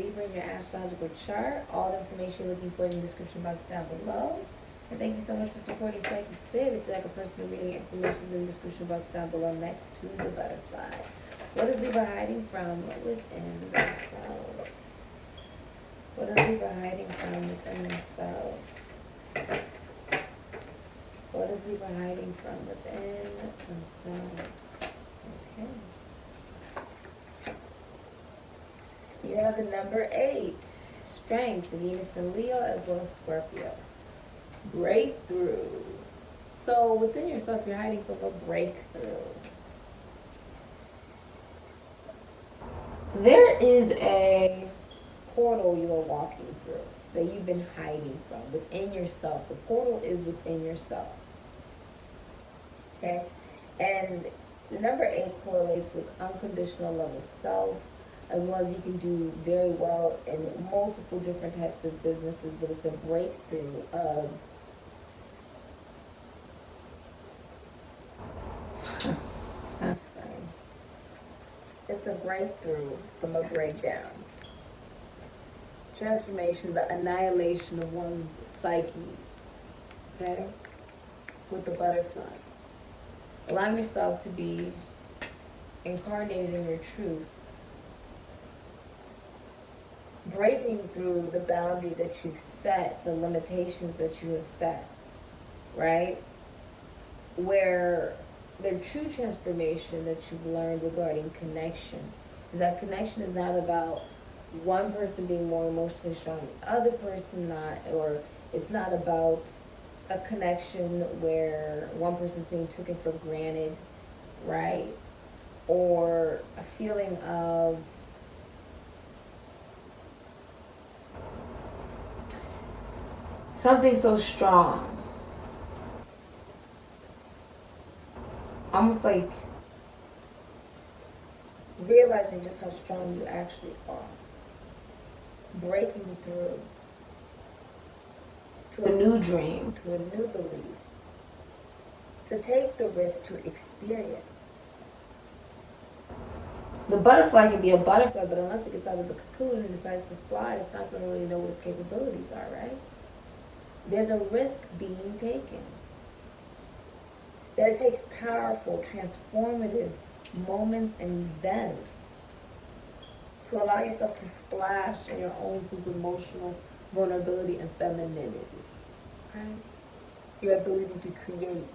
Libra in your astrological chart. All the information you're looking for is in the description box down below. And thank you so much for supporting Sikiksyd. If you like a personal reading, information is in the description box down below next to the butterfly. What is Libra hiding from within themselves? What is Libra hiding from within themselves? What is Libra hiding from within themselves? Okay. You have the number 8, Strength, Venus and Leo, as well as Scorpio. Breakthrough. So within yourself, you're hiding from a breakthrough. There is a portal you are walking through that you've been hiding from within yourself. The portal is within yourself. Okay? And the number 8 correlates with unconditional love of self, as well as you can do very well in multiple different types of businesses, but it's a breakthrough of that's funny. It's a breakthrough from a breakdown. Transformation, the annihilation of one's psyches. Okay? With the butterflies. Allowing yourself to be incarnated in your truth. Breaking through the boundaries that you've set, the limitations that you have set, right? Where the true transformation that you've learned regarding connection is that connection is not about one person being more emotionally strong than the other person not, or it's not about a connection where one person's being taken for granted, right? Or a feeling of something so strong. Almost like realizing just how strong you actually are. Breaking through to a new dream, to a new belief. To take the risk to experience. The butterfly can be a butterfly, but unless it gets out of the cocoon and decides to fly, it's not going to really know what its capabilities are, right? There's a risk being taken. That it takes powerful, transformative moments and events to allow yourself to splash in your own sense of emotional vulnerability and femininity. Okay? Your ability to create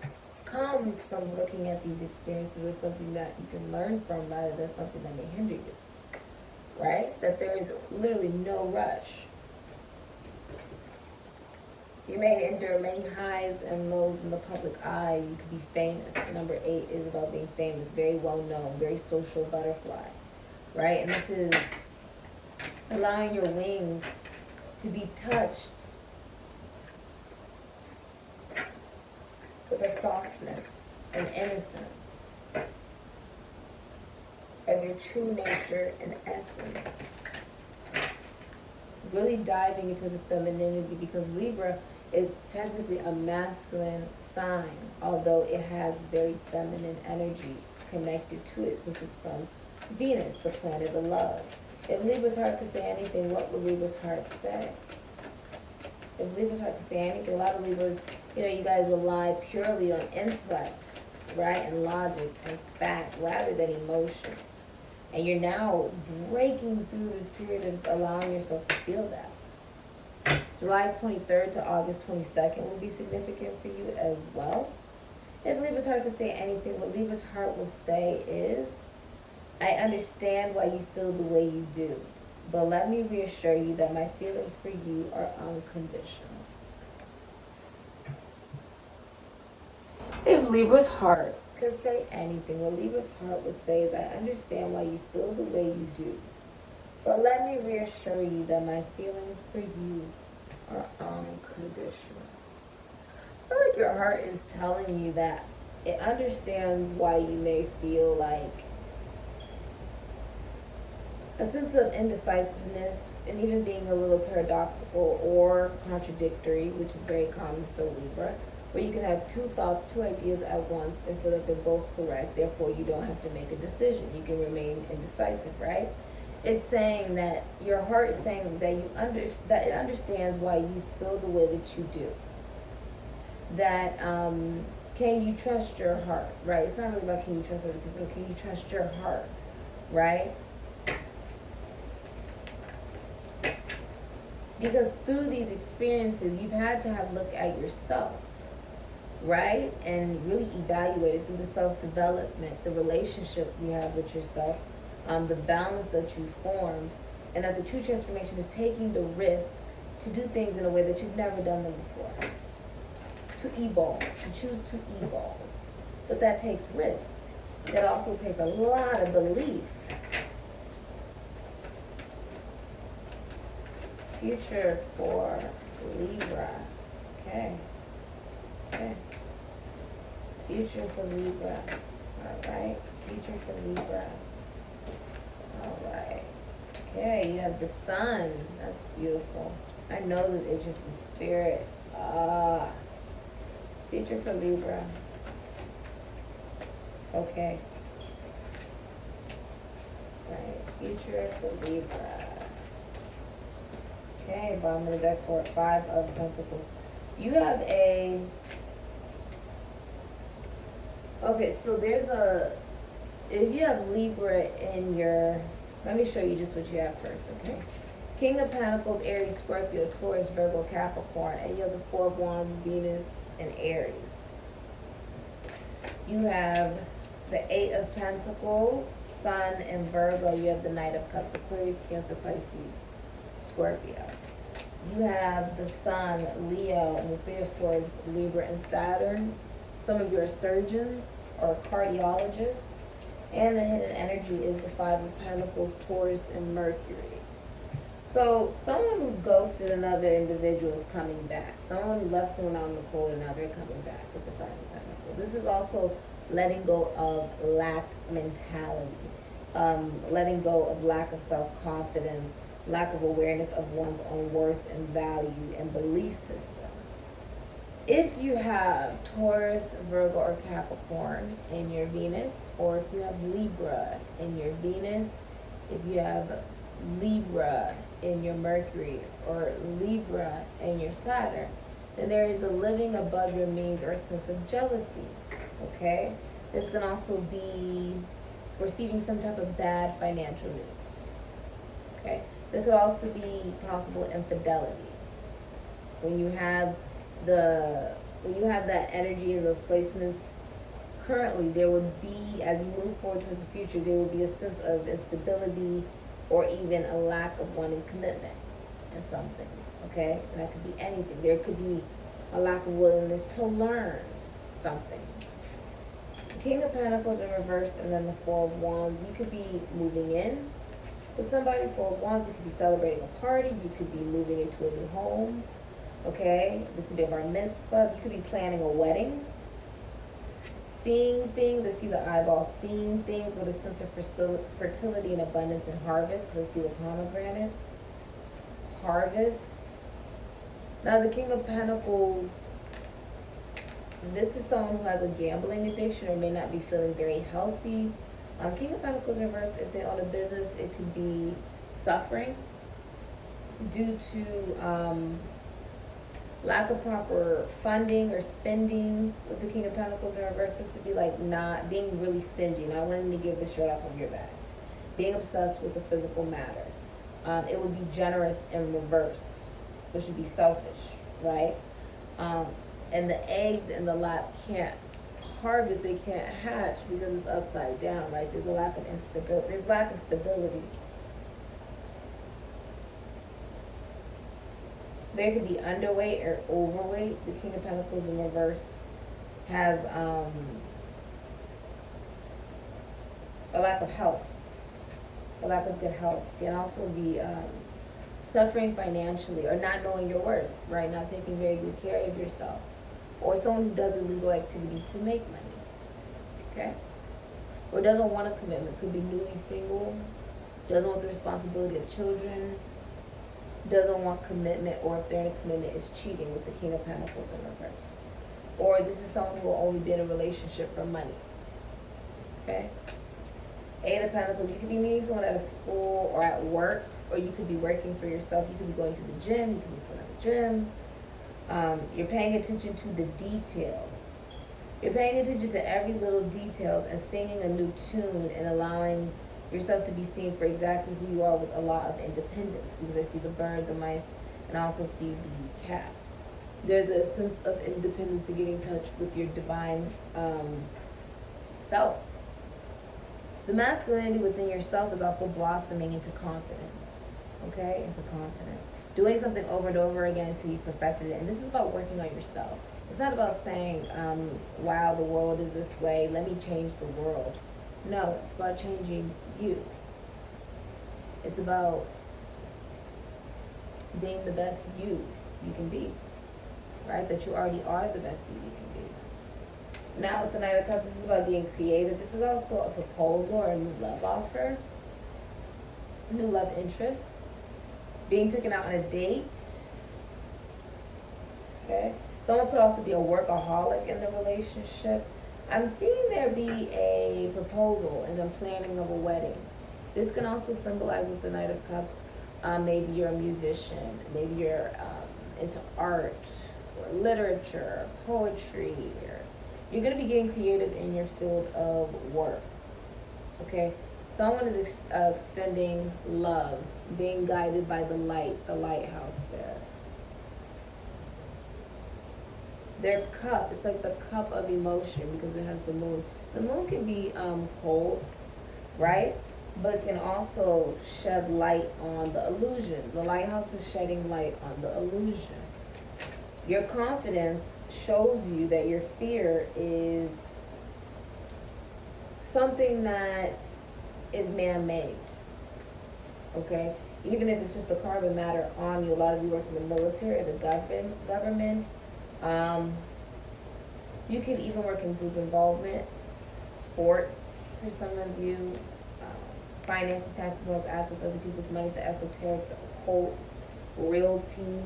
comes from looking at these experiences as something that you can learn from rather than something that may hinder you. Right? That there is literally no rush. You may endure many highs and lows in the public eye. You could be famous. The number 8 is about being famous, very well known, very social butterfly, right? And this is allowing your wings to be touched with a softness and innocence of your true nature and essence. Really diving into the femininity, because Libra is technically a masculine sign, although it has very feminine energy connected to it since it's from Venus, the planet of love. If Libra's heart could say anything, what would Libra's heart say? If Libra's heart could say anything, a lot of Libras, you guys rely purely on intellect, right, and logic and fact rather than emotion. And you're now breaking through this period of allowing yourself to feel that. July 23rd to August 22nd will be significant for you as well. If Libra's heart could say anything, what Libra's heart would say is, I understand why you feel the way you do, but let me reassure you that my feelings for you are unconditional. If Libra's heart could say anything, what Libra's heart would say is, I understand why you feel the way you do, but let me reassure you that my feelings for you are unconditional. I feel like your heart is telling you that it understands why you may feel like a sense of indecisiveness and even being a little paradoxical or contradictory, which is very common for Libra, where you can have two thoughts, two ideas at once and feel that they're both correct. Therefore, you don't have to make a decision. You can remain indecisive, right? it's saying that your heart is saying that that it understands why you feel the way that you do. That can you trust your heart, right? It's not really about can you trust other people, can you trust your heart, right? Because through these experiences, you've had to have look at yourself, right? And really evaluate it through the self-development, the relationship you have with yourself, the balance that you formed, and that the true transformation is taking the risk to do things in a way that you've never done them before. To evolve, to choose to evolve. But that takes risk. That also takes a lot of belief. Future for Libra. Okay. Future for Libra. Alright. Future for Libra. Alright. Okay, you have the sun. That's beautiful. My nose is itching from spirit. Future for Libra. Okay. Right. Future for Libra. Okay, bottom of the deck for 5 of Pentacles. You have a... Okay, so there's a... If you have Libra in your... Let me show you just what you have first, okay? King of Pentacles, Aries, Scorpio, Taurus, Virgo, Capricorn. And you have the 4 of Wands, Venus, and Aries. You have the 8 of Pentacles, Sun, and Virgo. You have the Knight of Cups, Aquarius, Cancer, Pisces, Scorpio. You have the Sun, Leo, and the 3 of Swords, Libra, and Saturn. Some of you are surgeons or cardiologists. And the hidden energy is the 5 of Pentacles, Taurus, and Mercury. So someone who's ghosted another individual is coming back. Someone who left someone out in the cold and now they're coming back with the 5 of Pentacles. This is also letting go of lack mentality. Letting go of lack of self-confidence, lack of awareness of one's own worth and value and belief system. If you have Taurus, Virgo, or Capricorn in your Venus, or if you have Libra in your Venus, if you have Libra in your Mercury, or Libra in your Saturn, then there is a living above your means or a sense of jealousy, okay? This can also be receiving some type of bad financial news, okay? There could also be possible infidelity. When you have that energy in those placements, currently there would be, as you move forward towards the future, there would be a sense of instability or even a lack of wanting commitment in something, okay? And that could be anything. There could be a lack of willingness to learn something. The King of Pentacles in reverse, and then the 4 of Wands. You could be moving in with somebody. 4 of Wands, you could be celebrating a party. You could be moving into a new home. Okay, this could be a bar mitzvah. You could be planning a wedding. Seeing things, I see the eyeball, seeing things with a sense of fertility and abundance and harvest, because I see the pomegranates. Harvest. Now the King of Pentacles, this is someone who has a gambling addiction or may not be feeling very healthy. King of Pentacles reverse, if they own a business, it could be suffering due to lack of proper funding or spending. With the King of Pentacles in reverse, this would be like not being really stingy, not wanting to give the shirt off of your back, being obsessed with the physical matter. It would be generous in reverse, which would be selfish, right? And the eggs in the lap can't harvest, they can't hatch because it's upside down, right? There's a lack of instability. There's lack of stability. There could be underweight or overweight. The King of Pentacles in reverse has a lack of health, a lack of good health. Can also be suffering financially or not knowing your worth, right? Not taking very good care of yourself. Or someone who does illegal activity to make money, okay? Or doesn't want a commitment. Could be newly single, doesn't want the responsibility of children, doesn't want commitment, or if they're in a commitment, is cheating with the King of Pentacles in reverse. Or this is someone who will only be in a relationship for money, okay? Eight of Pentacles, you could be meeting someone at a school or at work, or you could be working for yourself. You could be going to the gym, you could be someone at the gym. You're paying attention to the details. You're paying attention to every little details and singing a new tune and allowing yourself to be seen for exactly who you are with a lot of independence. Because I see the bird, the mice, and I also see the cat. There's a sense of independence and getting in touch with your divine self. The masculinity within yourself is also blossoming into confidence, okay? Into confidence. Doing something over and over again until you perfected it. And this is about working on yourself. It's not about saying, wow, the world is this way, let me change the world. No, it's about changing you. It's about being the best you can be, right? That you already are the best you can be. Now with the Knight of Cups, this is about being creative. This is also a proposal or a new love offer, a new love interest, being taken out on a date. Okay, someone could also be a workaholic in the relationship. I'm seeing there be a proposal and then planning of a wedding. This can also symbolize with the Knight of Cups. Maybe you're a musician. Maybe you're into art or literature, or poetry, or you're going to be getting creative in your field of work, okay? Someone is extending love, being guided by the light, the lighthouse there. Their cup, it's like the cup of emotion because it has the moon. The moon can be cold, right? But it can also shed light on the illusion. The lighthouse is shedding light on the illusion. Your confidence shows you that your fear is something that is man-made, okay? Even if it's just the carbon matter on you. A lot of you work in the military, the government. You can even work in group involvement, sports for some of you, finances, taxes, laws, assets, other people's money, the esoteric, the occult, realty,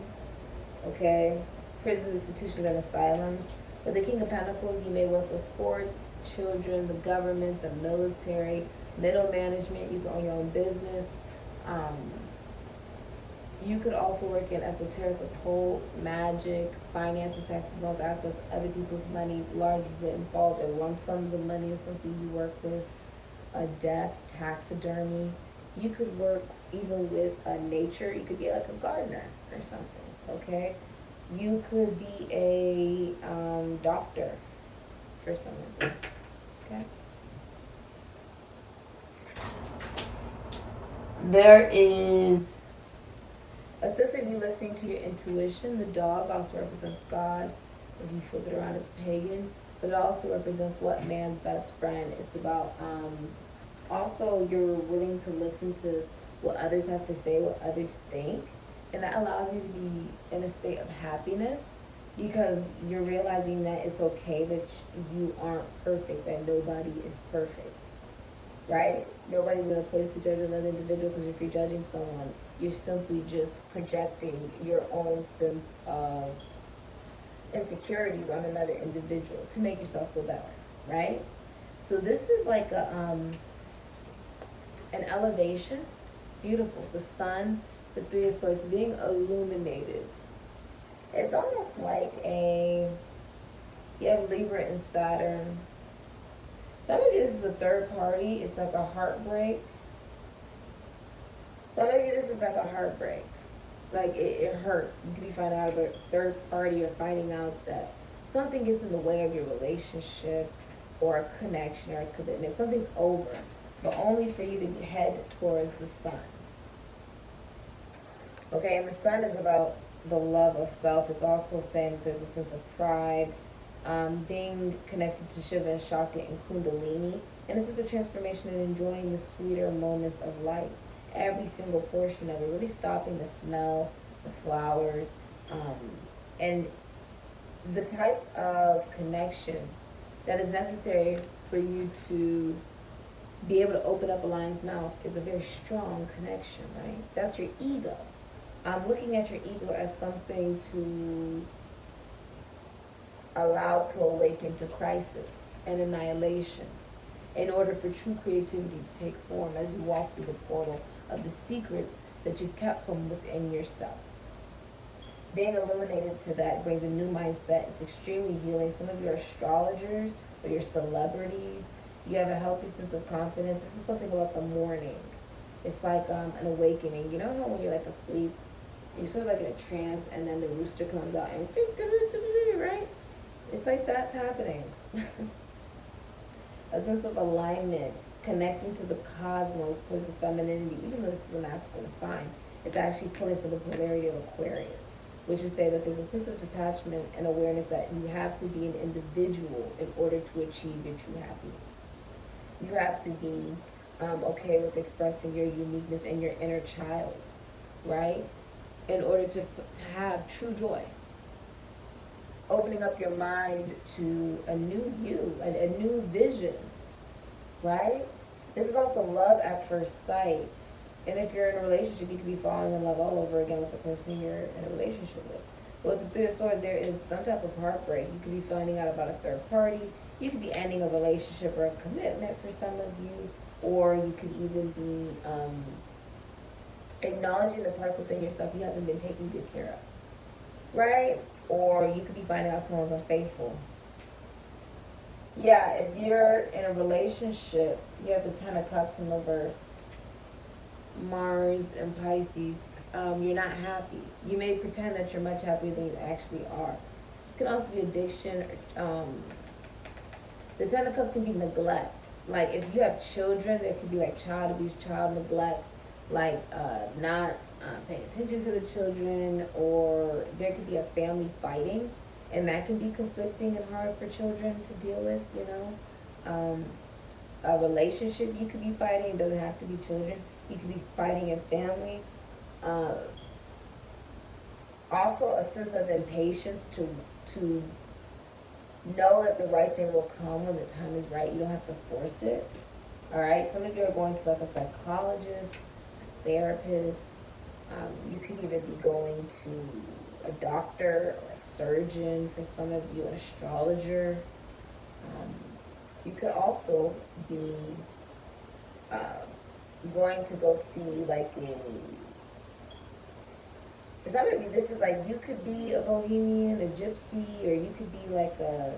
okay? Prisons, institutions, and asylums. With the King of Pentacles, you may work with sports, children, the government, the military, middle management. You can own your own business. You could also work in esoteric, occult, magic, finances, taxes, laws, assets, other people's money, large windfalls or lump sums of money is something you work with. A death, taxidermy. You could work even with nature. You could be like a gardener or something, okay? You could be a doctor for someone, okay? There is a sense of you listening to your intuition. The dog also represents God. If you flip it around, it's pagan. But it also represents what man's best friend. It's about also you're willing to listen to what others have to say, what others think. And that allows you to be in a state of happiness because you're realizing that it's okay that you aren't perfect, that nobody is perfect, right? Nobody's in a place to judge another individual because if you're judging someone, you're simply just projecting your own sense of insecurities on another individual to make yourself feel better, right? So this is like a an elevation. It's beautiful. The sun, the Three of Swords being illuminated. It's almost like you have Libra and Saturn. Some of you, this is a third party. It's like a heartbreak. Some of you, this is like a heartbreak. Like it hurts. You could be finding out about a third party or finding out that something gets in the way of your relationship or a connection or a commitment. Something's over, but only for you to head towards the sun. Okay, and the sun is about the love of self. It's also saying that there's a sense of pride, being connected to Shiva and Shakti and Kundalini. And this is a transformation and enjoying the sweeter moments of life. Every single portion of it, really stopping the smell, the flowers, and the type of connection that is necessary for you to be able to open up a lion's mouth is a very strong connection, right? That's your ego. I'm looking at your ego as something to allow to awaken to crisis and annihilation. in order for true creativity to take form as you walk through the portal of the secrets that you've kept from within yourself. Being illuminated to that brings a new mindset. It's extremely healing. Some of you are astrologers or you're celebrities. You have a healthy sense of confidence. This is something about the morning. It's like an awakening. You know how when you're like asleep, you're sort of like in a trance, and then the rooster comes out and right? It's like that's happening. A sense of alignment, connecting to the cosmos, towards the femininity. Even though this is a masculine sign, it's actually pulling for the polarity of Aquarius, which would say that there's a sense of detachment and awareness that you have to be an individual in order to achieve your true happiness. You have to be okay with expressing your uniqueness and your inner child, right? In order to have true joy. Opening up your mind to a new you, a new vision, right? This is also love at first sight. And if you're in a relationship, you could be falling in love all over again with the person you're in a relationship with. But with the Three of Swords, there is some type of heartbreak. You could be finding out about a third party. You could be ending a relationship or a commitment for some of you. Or you could even be acknowledging the parts within yourself you haven't been taking good care of, right? Or you could be finding out someone's unfaithful. Yeah, if you're in a relationship, you have the Ten of Cups in reverse. Mars and Pisces, you're not happy. You may pretend that you're much happier than you actually are. This can also be addiction. The Ten of Cups can be neglect. Like if you have children, there could be like child abuse, child neglect, like not paying attention to the children, or there could be a family fighting, and that can be conflicting and hard for children to deal with, you know. A relationship you could be fighting, it doesn't have to be children. You could be fighting in family. Also a sense of impatience to know that the right thing will come when the time is right. You don't have to force it. All right. Some of you are going to like a psychologist, a therapist. You could even be going to a doctor or a surgeon. For some of you, an astrologer. You could also be going to go see like for some of you, this is like you could be a bohemian, a gypsy, or you could be like a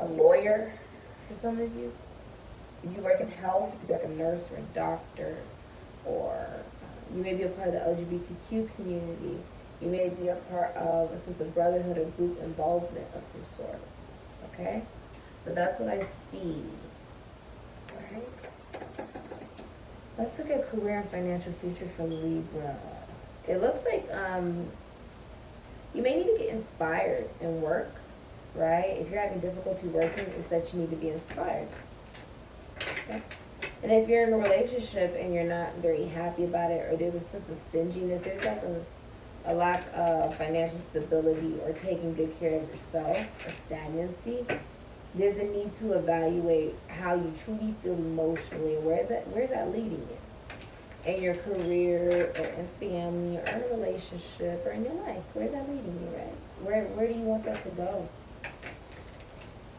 lawyer for some of you. If you work in health, you could be like a nurse or a doctor, or you may be a part of the LGBTQ community. You may be a part of a sense of brotherhood or group involvement of some sort. Okay? But that's what I see. Alright? Let's look at career and financial future for Libra. It looks like you may need to get inspired in work, right? If you're having difficulty working, it's that you need to be inspired. Okay? And if you're in a relationship and you're not very happy about it, or there's a sense of stinginess, there's like a lack of financial stability or taking good care of yourself or stagnancy, there's a need to evaluate how you truly feel emotionally and where's that leading you? In your career or in family or in a relationship or in your life. Where's that leading you, right? Where do you want that to go?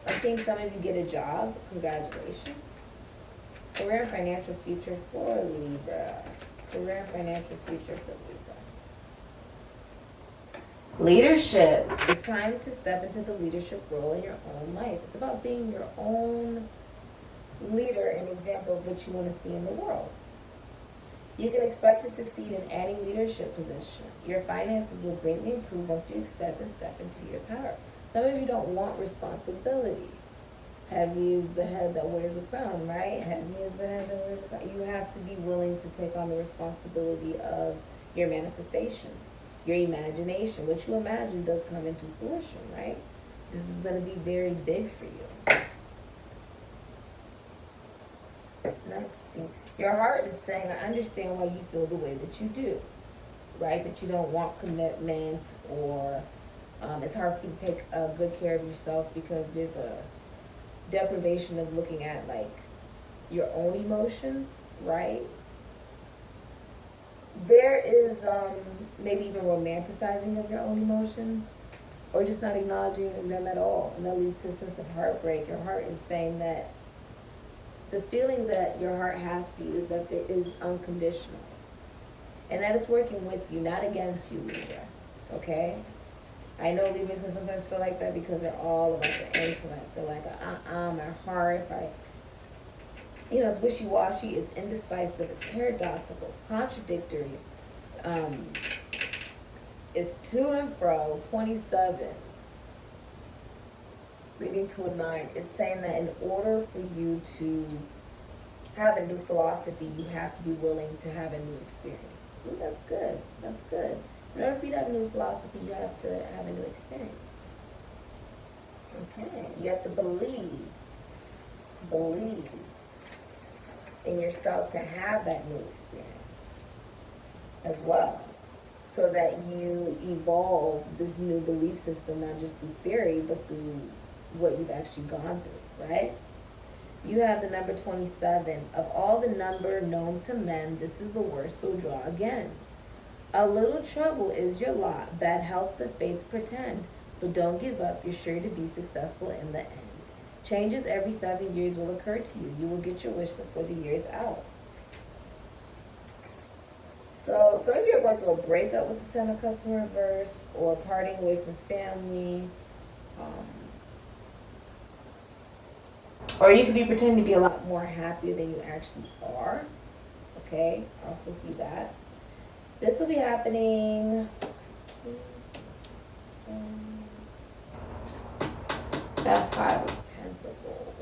I'm seeing some of you get a job. Congratulations. Career and financial future for Libra. Career and financial future for Libra. Leadership. It's time to step into the leadership role in your own life. It's about being your own leader, an example of what you want to see in the world. You can expect to succeed in any leadership position. Your finances will greatly improve once you step into your power. Some of you don't want responsibility. Heavy is the head that wears the crown, right? Heavy is the head that wears the crown. You have to be willing to take on the responsibility of your manifestations, your imagination. What you imagine does come into fruition, right? This is going to be very big for you. Let's see. Your heart is saying, I understand why you feel the way that you do, right? That you don't want commitment, or it's hard for you to take good care of yourself because there's a deprivation of looking at like your own emotions, right? There is maybe even romanticizing of your own emotions, or just not acknowledging them at all, and that leads to a sense of heartbreak. Your heart is saying that the feelings that your heart has for you is that there is unconditional. And that it's working with you, not against you, Libra. Okay? I know Libras can sometimes feel like that because they're all about the intellect. They're like, my heart, it's wishy-washy, it's indecisive, it's paradoxical, it's contradictory. It's to and fro, 27, leading to a 9. It's saying that in order for you to have a new philosophy, you have to be willing to have a new experience. Ooh, that's good. That's good. In order for you to have a new philosophy, you have to have a new experience. Okay. You have to believe in yourself to have that new experience as well, so that you evolve this new belief system, not just through theory, but through what you've actually gone through, right? You have the number 27. Of all the number known to men, this is the worst, so draw again. A little trouble is your lot. Bad health the fates pretend. But don't give up. You're sure to be successful in the end. Changes every 7 years will occur to you. You will get your wish before the year is out. So some of you are going through a breakup with the 10 of Cups in reverse, or parting away from family. Or you could be pretending to be a lot more happier than you actually are. Okay, I also see that. This will be happening. That 5 of Pentacles.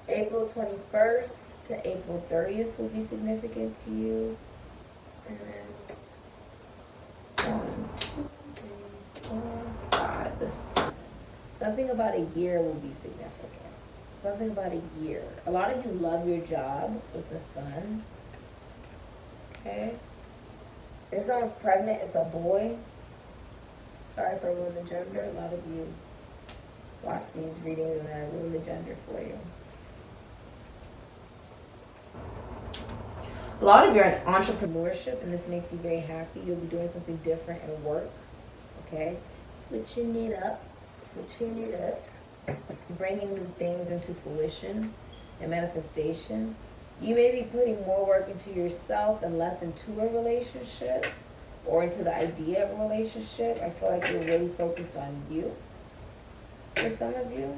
April 21st to April 30th will be significant to you. And then 1, 2, 3, 4, 5. The Sun. Something about a year will be significant. Something about a year. A lot of you love your job with the Sun. Okay? If someone's pregnant, it's a boy. Sorry for ruining the gender. A lot of you watch these readings and I ruin the gender for you. A lot of you are in entrepreneurship, and this makes you very happy. You'll be doing something different at work. Okay? Switching it up. Bringing new things into fruition and manifestation. You may be putting more work into yourself and less into a relationship, or into the idea of a relationship. I feel like you're really focused on you for some of you.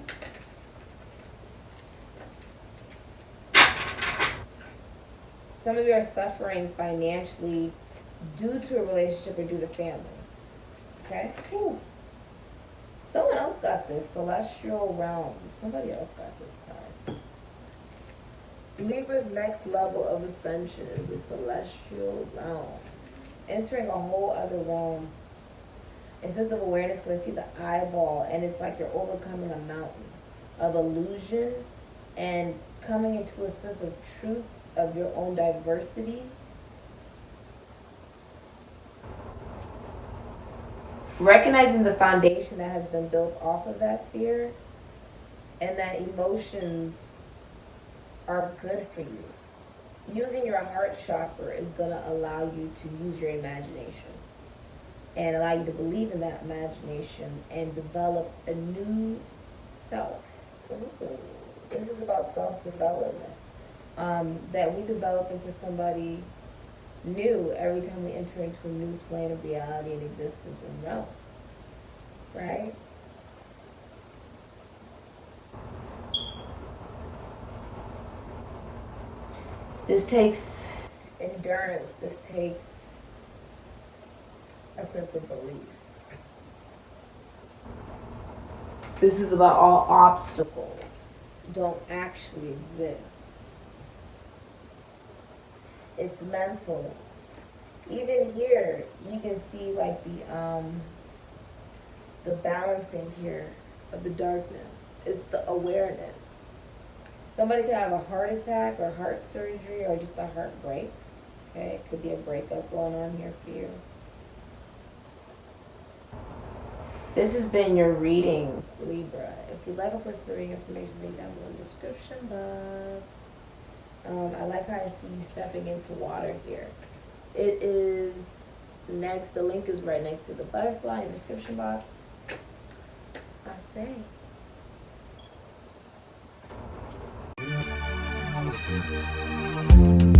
Some of you are suffering financially due to a relationship or due to family. Okay? Ooh. Someone else got this. Celestial realm. Somebody else got this card. Libra's next level of ascension is the celestial realm. Entering a whole other realm. A sense of awareness, because I see the eyeball, and it's like you're overcoming a mountain of illusion and coming into a sense of truth of your own diversity. Recognizing the foundation that has been built off of that fear, and that emotions are good for you. Using your heart chakra is going to allow you to use your imagination and allow you to believe in that imagination and develop a new self. Ooh, this is about self-development. That we develop into somebody new every time we enter into a new plane of reality and existence and realm. Right? This takes endurance. This takes a sense of belief. This is about all obstacles don't actually exist. It's mental. Even here, you can see like the balancing here of the darkness. It's the awareness. Somebody could have a heart attack or heart surgery or just a heartbreak. Okay, it could be a breakup going on here for you. This has been your reading, Libra. If you'd like a personal reading information, link down below in the description box. I like how I see you stepping into water here. It is next, the link is right next to the butterfly in the description box. I say. you.